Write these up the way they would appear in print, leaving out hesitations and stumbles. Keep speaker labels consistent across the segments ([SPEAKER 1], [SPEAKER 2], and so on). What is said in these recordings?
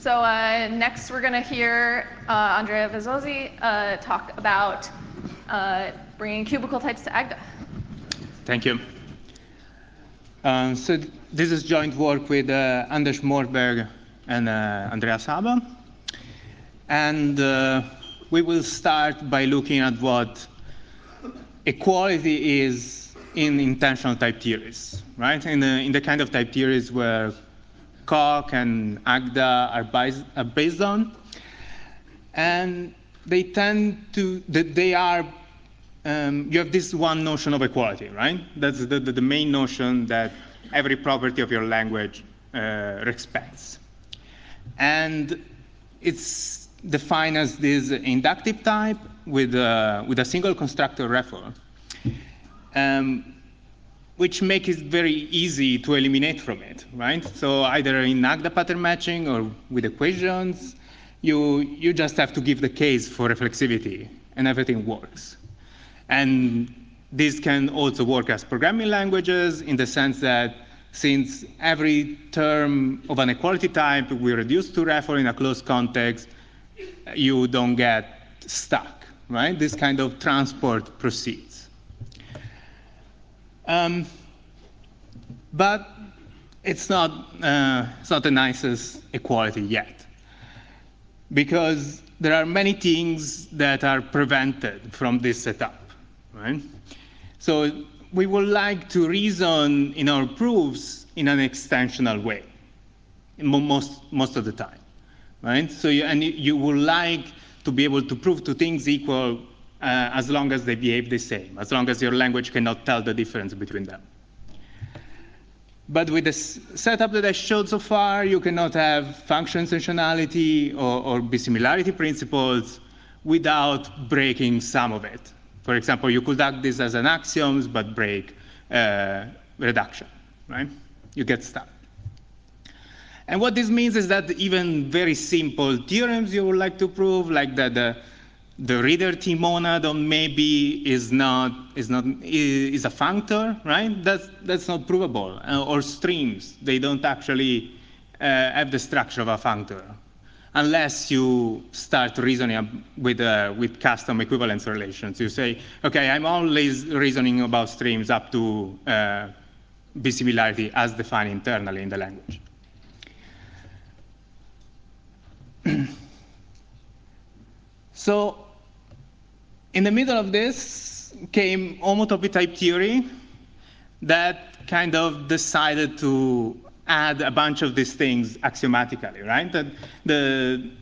[SPEAKER 1] So next we're going to hear Andrea Vezzozzi talk about bringing cubical types to Agda.
[SPEAKER 2] Thank you. So this is joint work with Anders Morberg and Andrea Saba. And we will start by looking at what equality is in intensional type theories, right? In the kind of type theories where Koch and Agda are based on. And they tend to, you have this one notion of equality, right? That's the main notion that every property of your language respects. And it's defined as this inductive type with a single constructor reference, which makes it very easy to eliminate from it, right? So either in Agda pattern matching or with equations, you just have to give the case for reflexivity, and everything works. And this can also work as programming languages in the sense that since every term of an equality type we reduce to refer in a closed context, you don't get stuck, right? This kind of transport proceeds. But it's not the nicest equality yet, because there are many things that are prevented from this setup, right? So we would like to reason in our proofs in an extensional way, most of the time, right? So you would like to be able to prove two things equal as long as they behave the same, as long as your language cannot tell the difference between them. But with the setup that I showed so far, you cannot have function intensionality or bisimilarity principles without breaking some of it. For example, you could act this as an axiom, but break reduction, right? You get stuck. And what this means is that even very simple theorems you would like to prove, like that the reader T monad on maybe is a functor, right? That's not provable. Or streams, they don't actually have the structure of a functor, unless you start reasoning with custom equivalence relations. You say, okay, I'm always reasoning about streams up to bisimilarity as defined internally in the language. So in the middle of this came homotopy type theory that kind of decided to add a bunch of these things axiomatically, right? And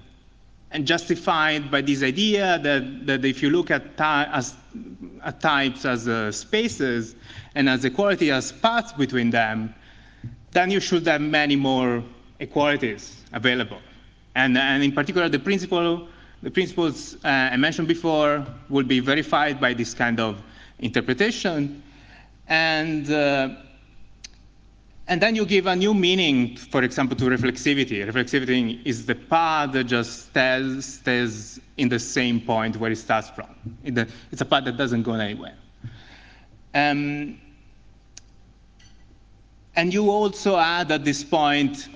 [SPEAKER 2] justified by this idea that if you look at types as spaces and as equality as paths between them, then you should have many more equalities available. And in particular, the principles I mentioned before will be verified by this kind of interpretation. And then you give a new meaning, for example, to reflexivity. Reflexivity is the path that just stays in the same point where it starts from. It's a path that doesn't go anywhere. And you also add at this point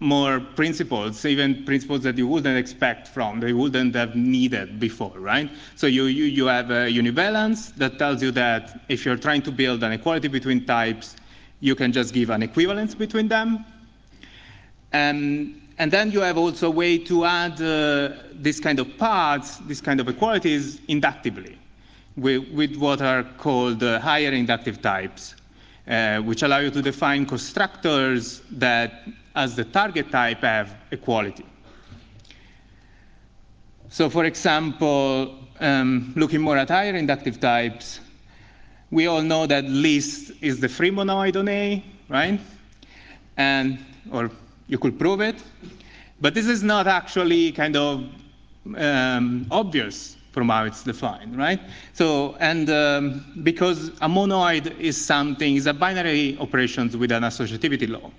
[SPEAKER 2] more principles, even principles that you wouldn't expect from, they wouldn't have needed before, right? So you have a univalence that tells you that if you're trying to build an equality between types, you can just give an equivalence between them. And then you have also a way to add this kind of paths, this kind of equalities inductively with what are called higher inductive types, which allow you to define constructors that as the target type have equality. So for example, looking more at higher inductive types, we all know that list is the free monoid on A, right? Or you could prove it. But this is not actually kind of obvious from how it's defined, right? So, because a monoid is a binary operations with an associativity law.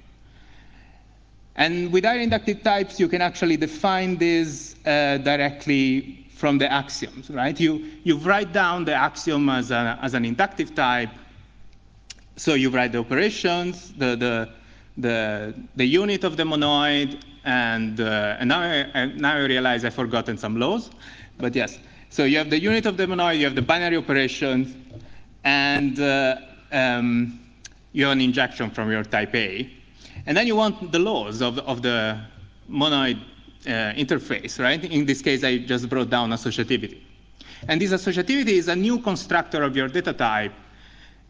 [SPEAKER 2] And with higher inductive types, you can actually define this directly from the axioms, right? You write down the axiom as an inductive type. So you write the operations, the unit of the monoid, and now I realize I've forgotten some laws, but yes. So you have the unit of the monoid, you have the binary operations, and you have an injection from your type A. And then you want the laws of the monoid interface, right? In this case, I just brought down associativity. And this associativity is a new constructor of your data type.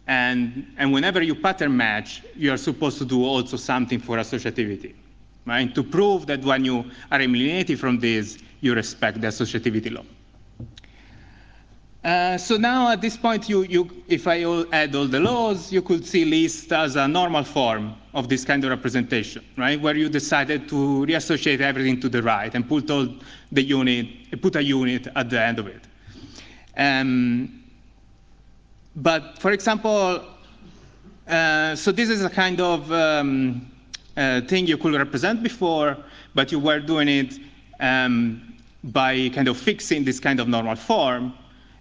[SPEAKER 2] And whenever you pattern match, you are supposed to do also something for associativity, right? To prove that when you are eliminated from this, you respect the associativity law. So now at this point, if I add all the laws, you could see list as a normal form of this kind of representation, right? Where you decided to reassociate everything to the right and put a unit at the end of it. But for example, so this is a kind of thing you could represent before, but you were doing it by kind of fixing this kind of normal form.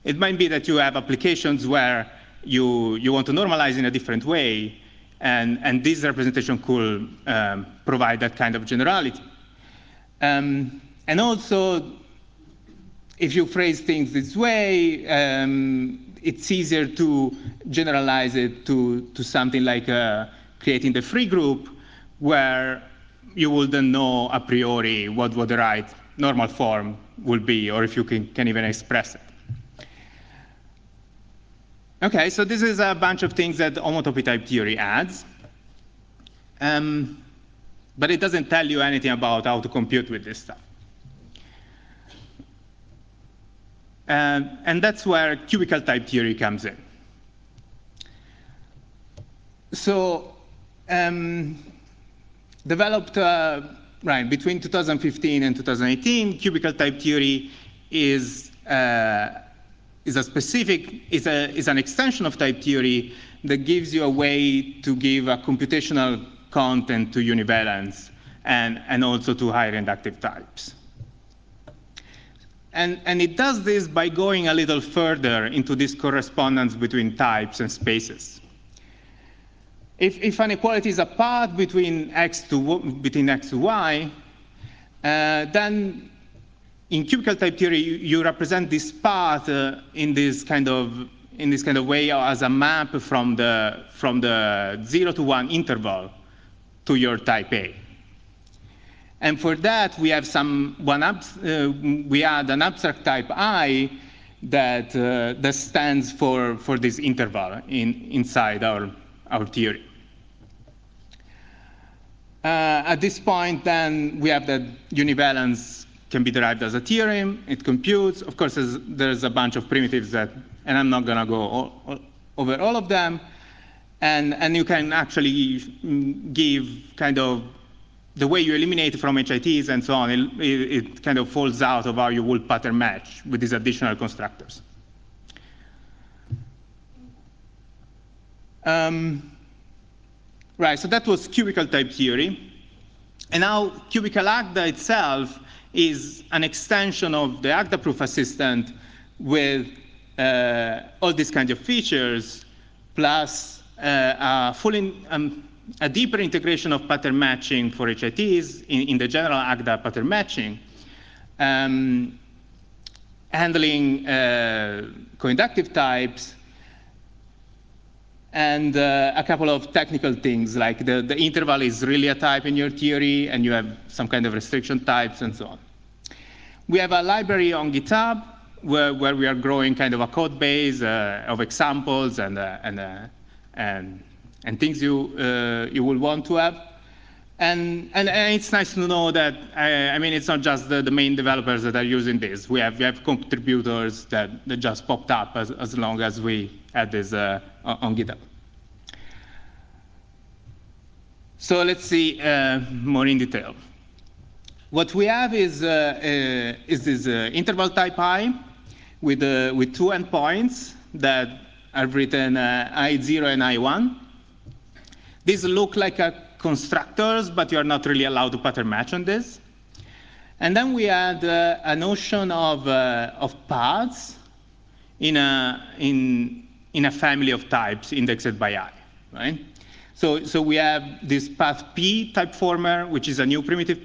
[SPEAKER 2] It might be that you have applications where you want to normalize in a different way, and this representation could provide that kind of generality. And also, if you phrase things this way, it's easier to generalize it to something like creating the free group, where you wouldn't know a priori what the right normal form will be, or if you can even express it. Okay, so this is a bunch of things that homotopy type theory adds. But it doesn't tell you anything about how to compute with this stuff. And that's where cubical type theory comes in. So developed between 2015 and 2018, cubical type theory is an extension of type theory that gives you a way to give a computational content to univalence and also to higher inductive types. And it does this by going a little further into this correspondence between types and spaces. If an equality is a path between x to y, then in cubical type theory, you represent this path in this kind of way as a map from the 0 to 1 interval to your type A. And for that, we have we add an abstract type I that stands for this interval inside our theory. At this point, then we have that univalence can be derived as a theorem. It computes. Of course, there's a bunch of primitives and I'm not going to go over all of them. And you can actually give kind of the way you eliminate from HITs and so on. It kind of falls out of how you would pattern match with these additional constructors. Right, so that was cubical type theory. And now Cubical Agda itself is an extension of the Agda proof assistant with all these kinds of features, plus a deeper integration of pattern matching for HITs in the general Agda pattern matching, handling co-inductive types, and a couple of technical things, like the interval is really a type in your theory, and you have some kind of restriction types, and so on. We have a library on GitHub where we are growing kind of a code base of examples and things you will want to have. And it's nice to know that, I mean, it's not just the main developers that are using this. We have contributors that just popped up as long as we had this on GitHub. So let's see more in detail. What we have is this interval type I with two endpoints that are written I0 and I1. These look like constructors, but you're not really allowed to pattern match on this. And then we add a notion of paths in a family of types indexed by I, right? So we have this path P type former, which is a new primitive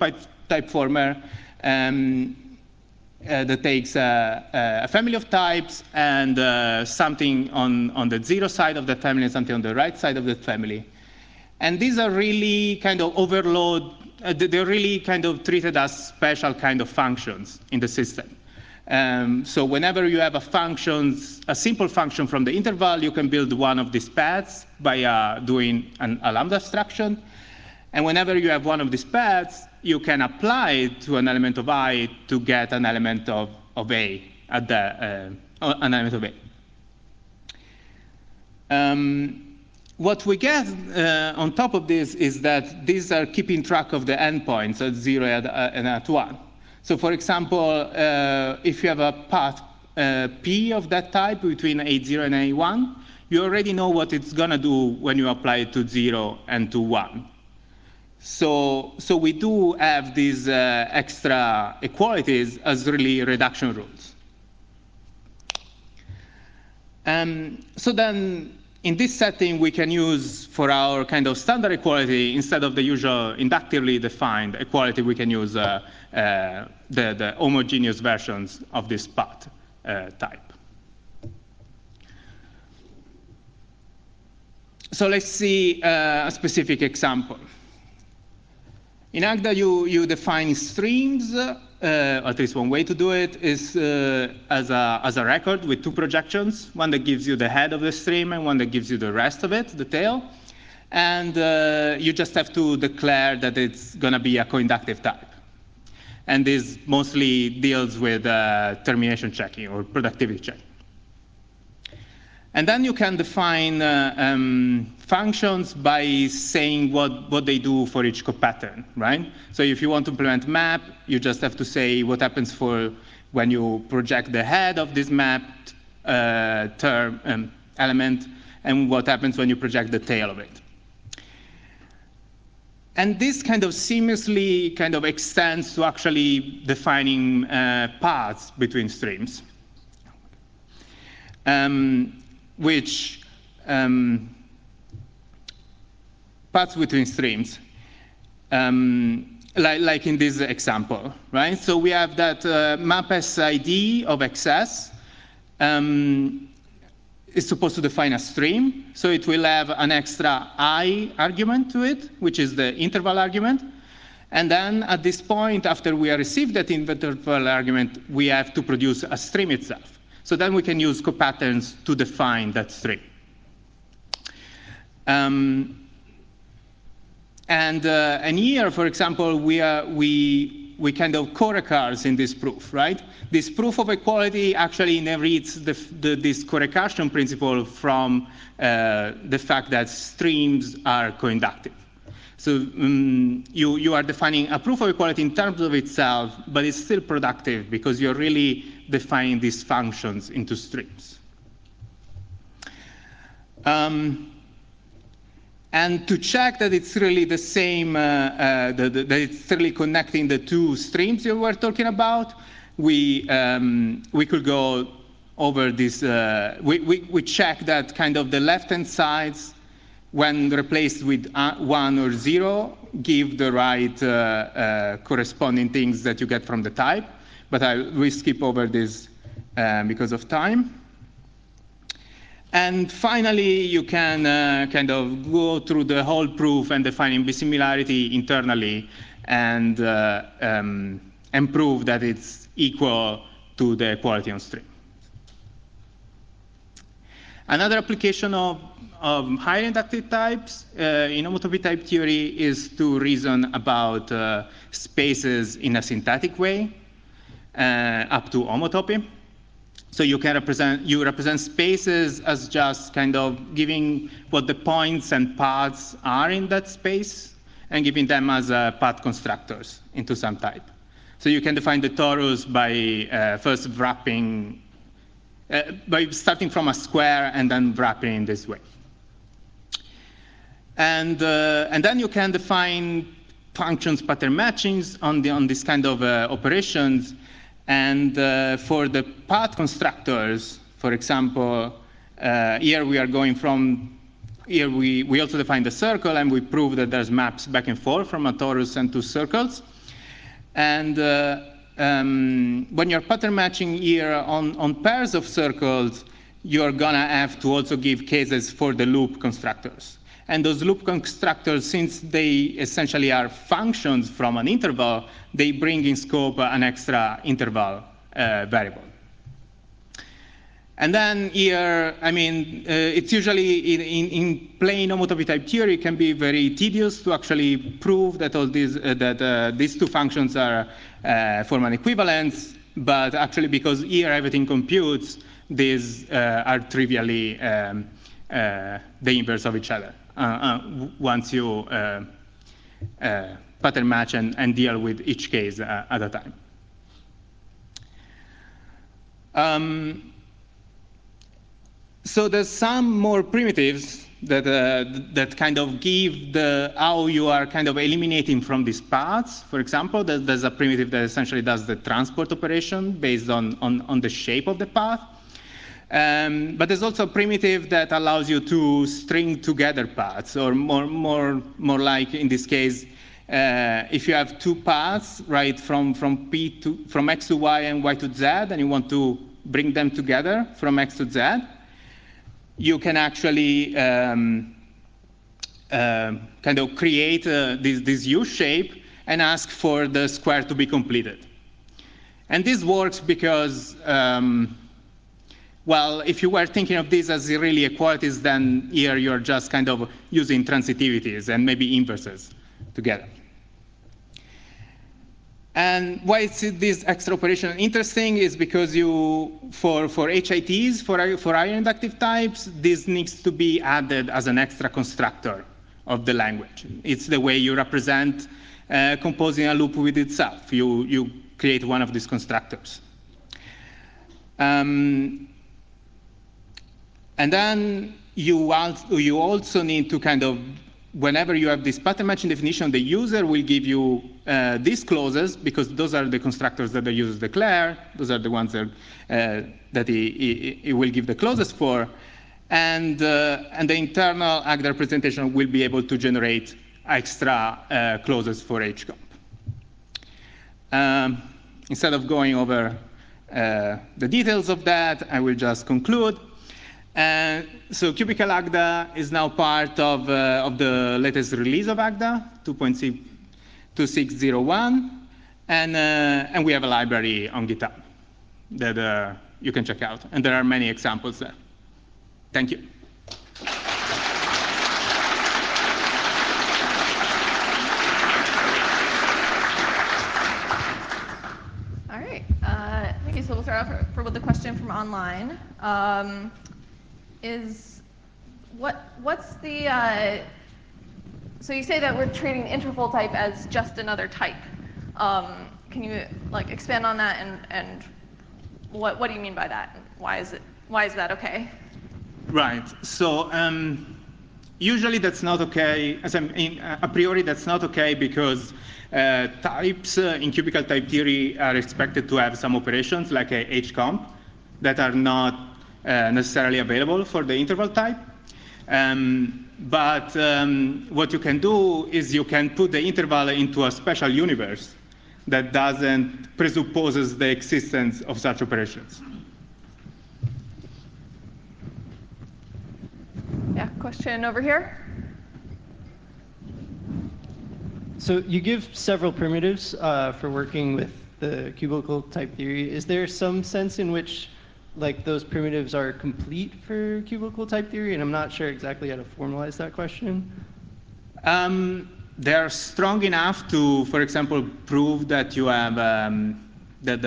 [SPEAKER 2] type former that takes a family of types and something on the 0 side of that family and something on the right side of that family. And these are really kind of they're really kind of treated as special kind of functions in the system. So whenever you have a simple function from the interval, you can build one of these paths by doing a lambda abstraction. And whenever you have one of these paths, you can apply it to an element of I to get an element of A at an element of A. What we get on top of this is that these are keeping track of the endpoints at 0 and at 1. So for example, if you have a path P of that type between A0 and A1, you already know what it's going to do when you apply it to 0 and to 1. So we do have these extra equalities as really reduction rules. So then in this setting, we can use for our kind of standard equality, instead of the usual inductively defined equality, we can use the homogeneous versions of this path type. So let's see a specific example. In Agda, you define streams, at least one way to do it is as a record with 2 projections, one that gives you the head of the stream and one that gives you the rest of it, the tail. And you just have to declare that it's going to be a co-inductive type. And this mostly deals with termination checking or productivity checking. And then you can define functions by saying what they do for each copattern, right? So if you want to implement map, you just have to say what happens for when you project the head of this mapped element and what happens when you project the tail of it. And this kind of seamlessly kind of extends to actually defining paths between streams. Which paths between streams, like in this example, right? So we have that map SID of XS is supposed to define a stream, so it will have an extra I argument to it, which is the interval argument. And then at this point, after we have received that interval argument, we have to produce a stream itself. So then we can use copatterns to define that stream. And here, for example, we kind of co-recurse in this proof, right? This proof of equality actually inherits this co-recursion principle from the fact that streams are co-inductive. So you are defining a proof of equality in terms of itself, but it's still productive because you're really defining these functions into streams. And to check that it's really the same, that it's really connecting the 2 streams you were talking about, we could go over this. We check that kind of the left-hand sides, when replaced with 1 or 0, give the right corresponding things that you get from the type. But we skip over this because of time. And finally, you can kind of go through the whole proof and defining bisimilarity internally and prove that it's equal to the equality on stream. Another application of higher inductive types in homotopy type theory is to reason about spaces in a syntactic way up to homotopy. So you can represent spaces as just kind of giving what the points and paths are in that space and giving them as path constructors into some type. So you can define the torus by first wrapping, by starting from a square and then wrapping in this way. And then you can define functions pattern matchings on this kind of operations. And for the path constructors, for example, here we are going from here we also define the circle, and we prove that there's maps back and forth from a torus and two circles. And when you're pattern matching here on pairs of circles, you're gonna have to also give cases for the loop constructors. And those loop constructors, since they essentially are functions from an interval, they bring in scope an extra interval variable. And then here, I mean, it's usually in plain homotopy type theory, it can be very tedious to actually prove that all these these two functions are form an equivalence. But actually, because here everything computes, these are trivially the inverse of each other once you pattern match and deal with each case at a time. So there's some more primitives that that kind of give how you are kind of eliminating from these paths. For example, there's a primitive that essentially does the transport operation based on the shape of the path. But there's also a primitive that allows you to string together paths, or more like in this case, if you have two paths, right, from x to y and y to z, and you want to bring them together from x to z, you can actually kind of create this U shape and ask for the square to be completed. And this works because, well, if you were thinking of this as really equalities, then here you're just kind of using transitivities and maybe inverses together. And why is this extra operation interesting is because for HITs, for higher inductive types, this needs to be added as an extra constructor of the language. It's the way you represent composing a loop with itself. You create one of these constructors. And then you also need to kind of, whenever you have this pattern matching definition, the user will give you these clauses, because those are the constructors that the users declare. Those are the ones that he will give the clauses for. And the internal Agda representation will be able to generate extra clauses for HComp. Instead of going over the details of that, I will just conclude. So Cubical Agda is now part of the latest release of Agda, 2.2601, and we have a library on GitHub that you can check out, and there are many examples there. Thank you.
[SPEAKER 1] All right. Thank you. So we'll start off with the question from online. What's the, so you say that we're treating interval type as just another type. Can you expand on that, and what do you mean by that? Why is that okay?
[SPEAKER 2] Right. So usually that's not okay. A priori that's not okay because types in cubical type theory are expected to have some operations like a HComp that are not necessarily available for the interval type. But what you can do is you can put the interval into a special universe that doesn't presupposes the existence of such operations.
[SPEAKER 1] Yeah, question over here.
[SPEAKER 3] So you give several primitives for working with the cubical type theory. Is there some sense in which those primitives are complete for cubical type theory? And I'm not sure exactly how to formalize that question.
[SPEAKER 2] They're strong enough to, for example, prove that you have that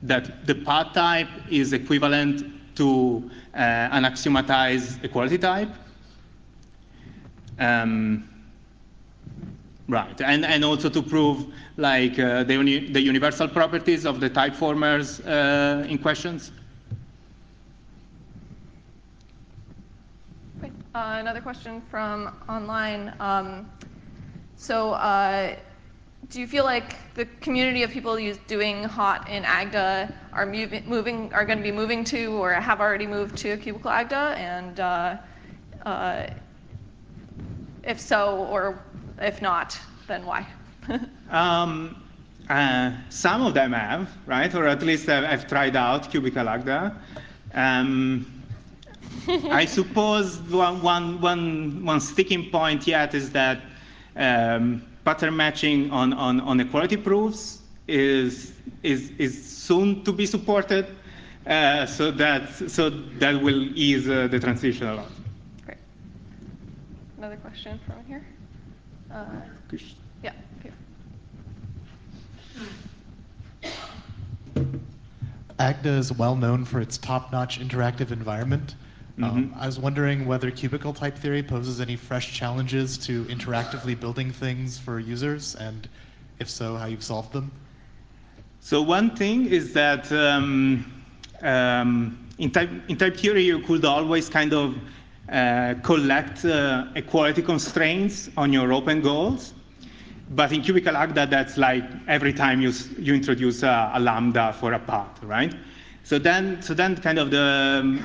[SPEAKER 2] the path type is equivalent to an axiomatized equality type. Right, and also to prove the universal properties of the type formers in questions.
[SPEAKER 1] Another question from online. Do you feel like the community of people doing hot in Agda are going to be moving to, or have already moved to Cubical Agda? And If so, or if not, then why?
[SPEAKER 2] Some of them have, right? Or at least I've tried out Cubical Agda. I suppose one sticking point yet is that pattern matching on equality proofs is soon to be supported, so that will ease the transition a lot.
[SPEAKER 1] Great. Another question from here. Yeah, here.
[SPEAKER 4] Agda is well known for its top-notch interactive environment. I was wondering whether cubical type theory poses any fresh challenges to interactively building things for users, and if so, how you've solved them.
[SPEAKER 2] So one thing is that in type theory you could always kind of collect equality constraints on your open goals. But in Cubical Agda, that's like every time you introduce a lambda for a path, right? So then kind of the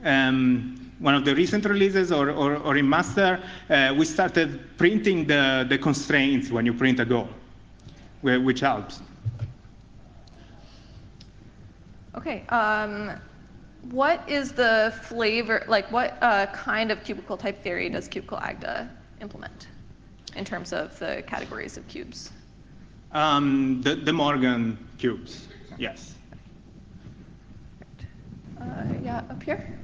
[SPEAKER 2] one of the recent releases or in master, we started printing the constraints when you print a goal, which helps.
[SPEAKER 1] Okay. What is the flavor, like what kind of cubical type theory does Cubical Agda implement in terms of the categories of cubes?
[SPEAKER 2] The Morgan cubes, yes.
[SPEAKER 1] Yeah, up here.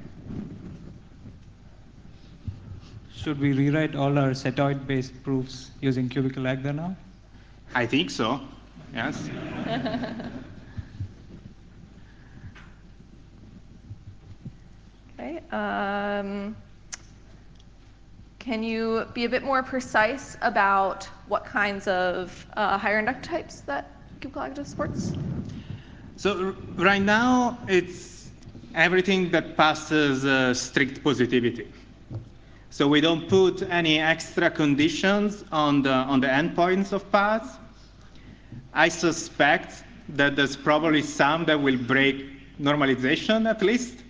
[SPEAKER 5] Should we rewrite all our setoid-based proofs using Cubical Agda now?
[SPEAKER 2] I think so, yes.
[SPEAKER 1] Okay. Can you be a bit more precise about what kinds of higher inductive types that Cubical Agda supports?
[SPEAKER 2] So right now, it's everything that passes strict positivity. So we don't put any extra conditions on the endpoints of paths. I suspect that there's probably some that will break normalization at least.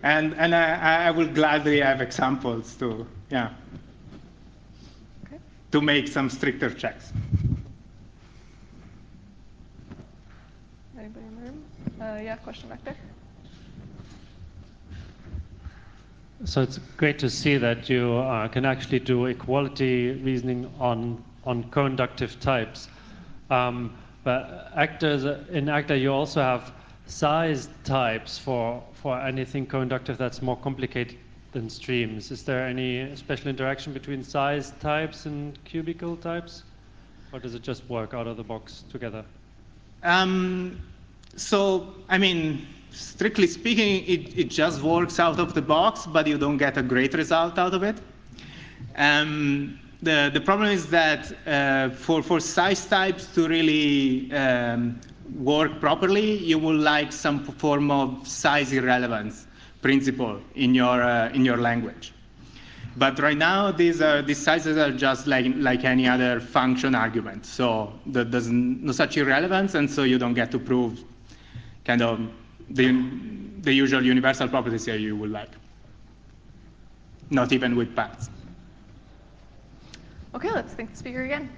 [SPEAKER 2] And I will gladly have examples to to make some stricter checks.
[SPEAKER 1] Anybody in the room? Yeah, question back there.
[SPEAKER 6] So it's great to see that you can actually do equality reasoning on co-inductive types. But in Agda, you also have size types for anything co-inductive that's more complicated than streams. Is there any special interaction between size types and cubical types? Or does it just work out of the box together?
[SPEAKER 2] So, I mean, strictly speaking, it just works out of the box, but you don't get a great result out of it. The problem is that for size types to really work properly, you will like some form of size irrelevance principle in your language. But right now, these sizes are just like any other function argument. So there's no such irrelevance, and so you don't get to prove kind of the usual universal properties here you would like. Not even with paths.
[SPEAKER 1] Okay, let's thank the speaker again.